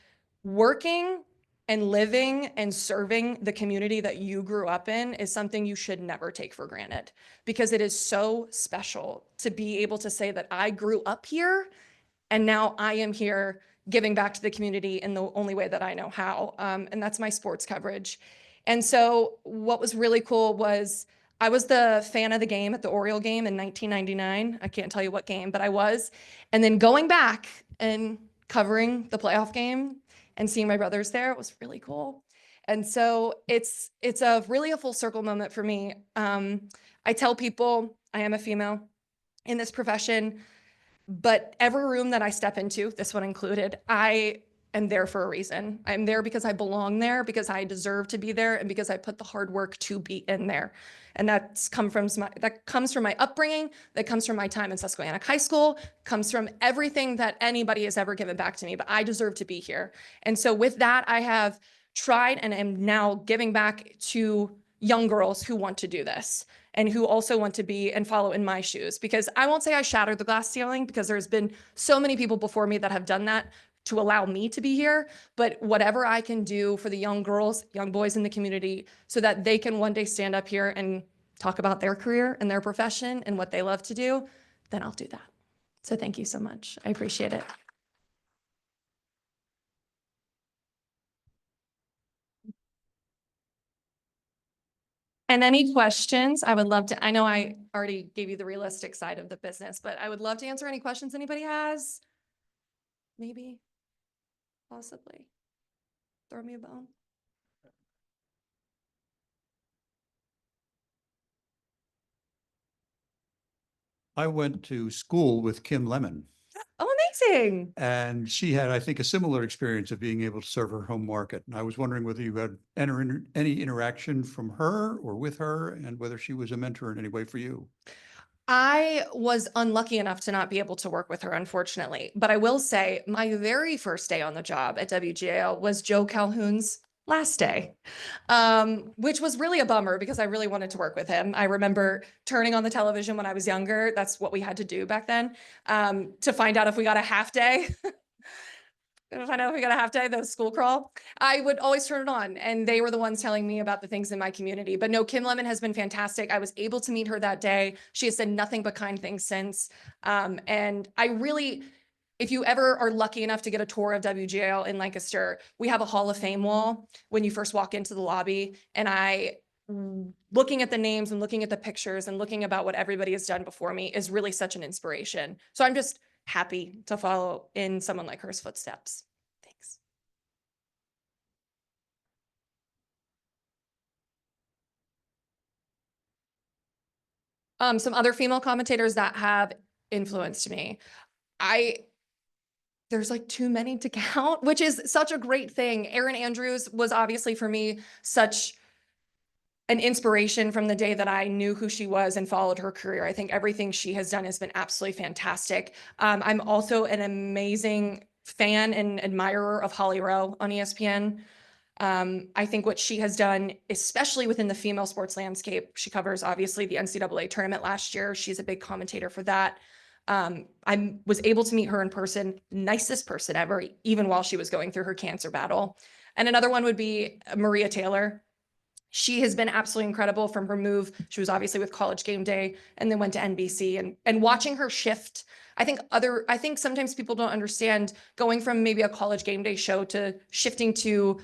working and living and serving the community that you grew up in is something you should never take for granted, because it is so special to be able to say that I grew up here and now I am here giving back to the community in the only way that I know how. And that's my sports coverage. And so what was really cool was I was the fan of the game at the Oriole game in 1999. I can't tell you what game, but I was. And then going back and covering the playoff game and seeing my brothers there, it was really cool. And so it's a really a full circle moment for me. I tell people I am a female in this profession, but every room that I step into, this one included, I am there for a reason. I'm there because I belong there, because I deserve to be there, and because I put the hard work to be in there. And that comes from my upbringing, that comes from my time in Susquehannock High School, comes from everything that anybody has ever given back to me, but I deserve to be here. And so with that, I have tried and am now giving back to young girls who want to do this and who also want to be and follow in my shoes. Because I won't say I shattered the glass ceiling, because there's been so many people before me that have done that to allow me to be here. But whatever I can do for the young girls, young boys in the community, so that they can one day stand up here and talk about their career and their profession and what they love to do, then I'll do that. So thank you so much. I appreciate it. And any questions, I would love to, I know I already gave you the realistic side of the business, but I would love to answer any questions anybody has. Maybe, possibly. Throw me a bone. I went to school with Kim Lemon, Oh, amazing. and she had, I think, a similar experience of being able to serve her home market. And I was wondering whether you had any interaction from her or with her, and whether she was a mentor in any way for you. I was unlucky enough to not be able to work with her, unfortunately. But I will say my very first day on the job at WGAL was Joe Calhoun's last day, which was really a bummer because I really wanted to work with him. I remember turning on the television when I was younger. That's what we had to do back then, to find out if we got a half day. If I know if we got a half day, the school crawl, I would always turn it on, and they were the ones telling me about the things in my community. But no, Kim Lemon has been fantastic. I was able to meet her that day. She has said nothing but kind things since. And I really, if you ever are lucky enough to get a tour of WGAL in Lancaster, we have a Hall of Fame wall when you first walk into the lobby. And looking at the names and looking at the pictures and looking about what everybody has done before me is really such an inspiration. So I'm just happy to follow in someone like her's footsteps. Thanks. Some other female commentators that have influenced me. There's like too many to count, which is such a great thing. Erin Andrews was obviously for me such an inspiration from the day that I knew who she was and followed her career. I think everything she has done has been absolutely fantastic. I'm also an amazing fan and admirer of Holly Rowe on ESPN. I think what she has done, especially within the female sports landscape, she covers obviously the NCAA tournament last year. She's a big commentator for that. I was able to meet her in person, nicest person ever, even while she was going through her cancer battle. And another one would be Maria Taylor. She has been absolutely incredible from her move. She was obviously with College Game Day and then went to NBC, and watching her shift. I think sometimes people don't understand going from maybe a College Game Day show to shifting to,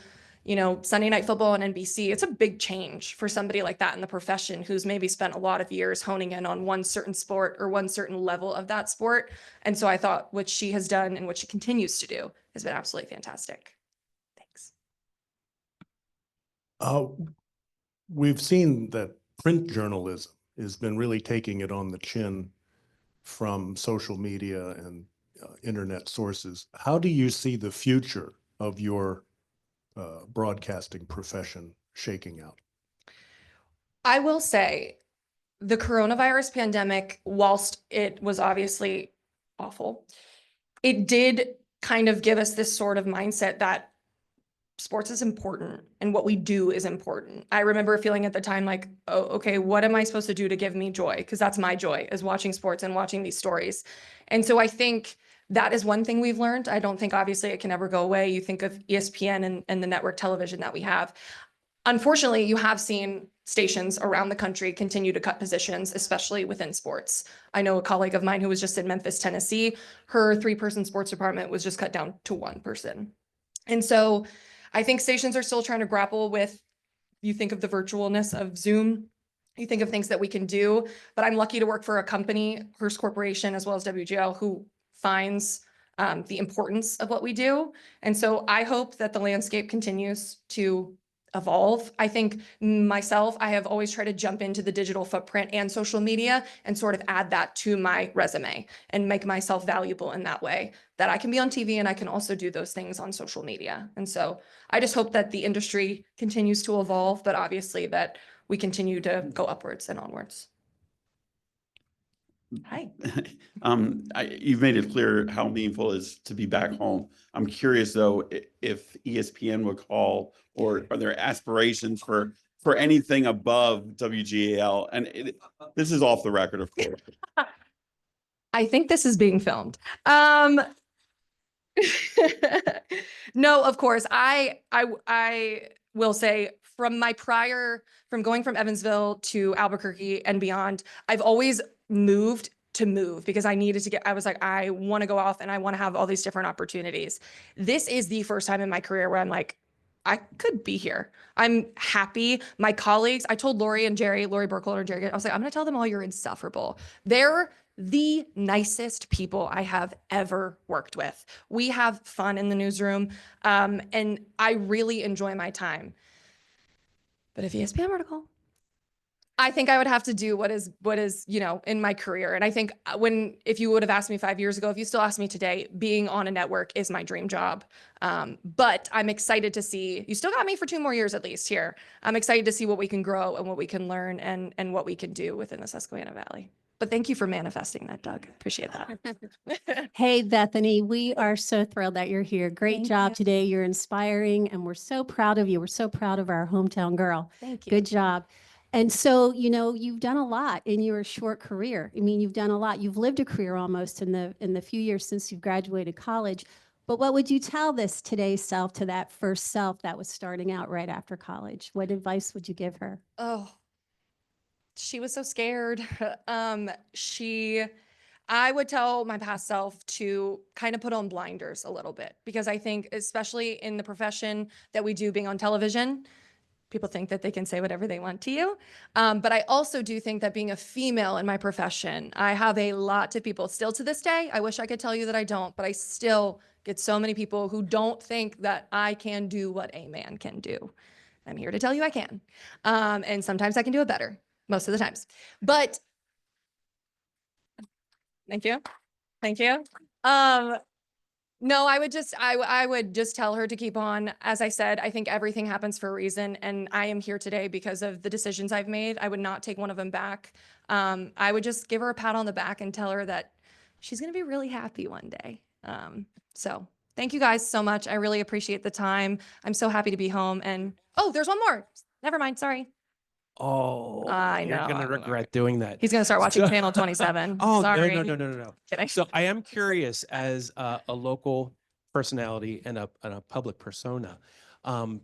Sunday Night Football on NBC. It's a big change for somebody like that in the profession who's maybe spent a lot of years honing in on one certain sport or one certain level of that sport. And so I thought what she has done and what she continues to do has been absolutely fantastic. Thanks. We've seen that print journalism has been really taking it on the chin from social media and internet sources. How do you see the future of your broadcasting profession shaking out? I will say the coronavirus pandemic, whilst it was obviously awful, it did kind of give us this sort of mindset that sports is important and what we do is important. I remember feeling at the time like, oh, okay, what am I supposed to do to give me joy? Because that's my joy, is watching sports and watching these stories. And so I think that is one thing we've learned. I don't think obviously it can ever go away. You think of ESPN and the network television that we have. Unfortunately, you have seen stations around the country continue to cut positions, especially within sports. I know a colleague of mine who was just in Memphis, Tennessee, her 3-person sports department was just cut down to 1 person. And so I think stations are still trying to grapple with, you think of the virtualness of Zoom, you think of things that we can do, but I'm lucky to work for a company, Hearst Corporation, as well as WGAL, who finds the importance of what we do. And so I hope that the landscape continues to evolve. I think myself, I have always tried to jump into the digital footprint and social media and sort of add that to my resume and make myself valuable in that way, that I can be on TV and I can also do those things on social media. And so I just hope that the industry continues to evolve, but obviously that we continue to go upwards and onwards. Hi. You've made it clear how meaningful it is to be back home. I'm curious though, if ESPN would call, or are there aspirations for anything above WGAL? And this is off the record, of course. I think this is being filmed. No, of course. I will say from going from Evansville to Albuquerque and beyond, I've always moved to move because I was like, I want to go off and I want to have all these different opportunities. This is the first time in my career where I'm like, I could be here. I'm happy. My colleagues, I told Lori Burkholder and Jerry, I was like, I'm going to tell them all you're insufferable. They're the nicest people I have ever worked with. We have fun in the newsroom, and I really enjoy my time. But if ESPN were to call, I think I would have to do what is, in my career. And I think if you would have asked me 5 years ago, if you still ask me today, being on a network is my dream job. But I'm excited to see, you still got me for 2 more years at least here. I'm excited to see what we can grow and what we can learn and what we can do within the Susquehanna Valley. But thank you for manifesting that, Doug. Appreciate that. Hey, Bethany, we are so thrilled that you're here. Great Thank job you. today. You're inspiring, and we're so proud of you. We're so proud of our hometown girl. Thank you. Good job. And so, you've done a lot in your short career. I mean, you've done a lot. You've lived a career almost in the few years since you've graduated college. But what would you tell today's self, to that first self that was starting out right after college? What advice would you give her? Oh, she was so scared. I would tell my past self to kind of put on blinders a little bit, because I think, especially in the profession that we do, being on television, people think that they can say whatever they want to you. But I also do think that being a female in my profession, I have a lot of people still to this day. I wish I could tell you that I don't, but I still get so many people who don't think that I can do what a man can do. I'm here to tell you I can. And sometimes I can do it better, most of the times. But thank you. Thank you. No, I would just tell her to keep on. As I said, I think everything happens for a reason, and I am here today because of the decisions I've made. I would not take one of them back. I would just give her a pat on the back and tell her that she's going to be really happy one day. So thank you guys so much. I really appreciate the time. I'm so happy to be home. And oh, there's one more. Never mind. Sorry. Oh, I you're know. gonna regret doing that. He's going to start watching So- Channel 27. Oh, Sorry. no. Kidding. So I am curious, as a local personality and a public persona,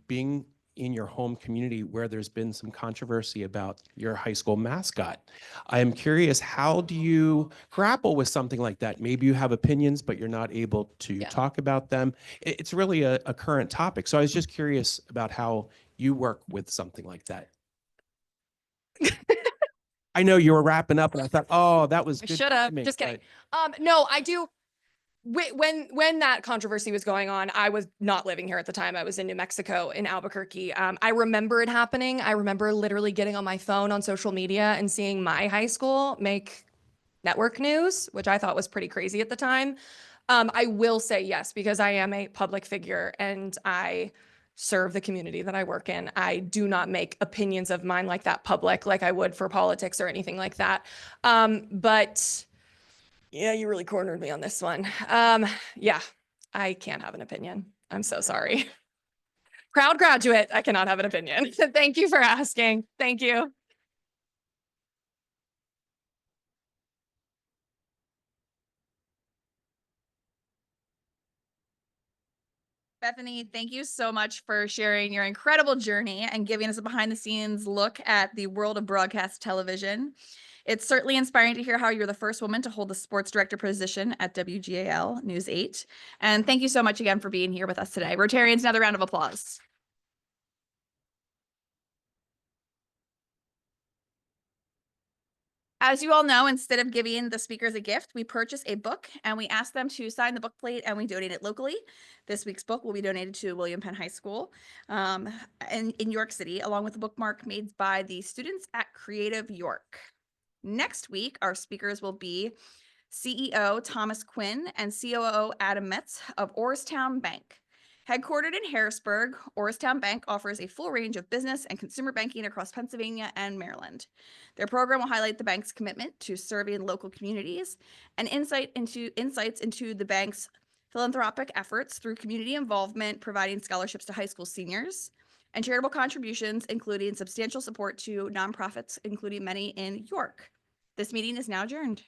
being in your home community where there's been some controversy about your high school mascot. I am curious, how do you grapple with something like that? Maybe you have opinions, but you're not able to talk about them. It's really a current topic. So I was just curious about how you work with something like that. I know you were wrapping up, and I thought, oh, that was good Should have. timing, Just kidding. but- No, I do. When that controversy was going on, I was not living here at the time. I was in New Mexico, in Albuquerque. I remember it happening. I remember literally getting on my phone on social media and seeing my high school make network news, which I thought was pretty crazy at the time. I will say yes, because I am a public figure and I serve the community that I work in. I do not make opinions of mine like that public, like I would for politics or anything like that. But yeah, you really cornered me on this one. Yeah, I can't have an opinion. I'm so sorry. Proud graduate, I cannot have an opinion. Thank you for asking. Thank you. Bethany, thank you so much for sharing your incredible journey and giving us a behind the scenes look at the world of broadcast television. It's certainly inspiring to hear how you're the first woman to hold the sports director position at WGAL News 8. And thank you so much again for being here with us today. Rotarians, another round of applause. As you all know, instead of giving the speakers a gift, we purchase a book and we ask them to sign the book plate and we donate it locally. This week's book will be donated to William Penn High School in York City, along with a bookmark made by the students at Creative York. Next week, our speakers will be CEO Thomas Quinn and COO Adam Metz of Orrstown Bank. Headquartered in Harrisburg, Orrstown Bank offers a full range of business and consumer banking across Pennsylvania and Maryland. Their program will highlight the bank's commitment to serving local communities and insights into the bank's philanthropic efforts through community involvement, providing scholarships to high school seniors, and charitable contributions, including substantial support to nonprofits, including many in York. This meeting is now adjourned.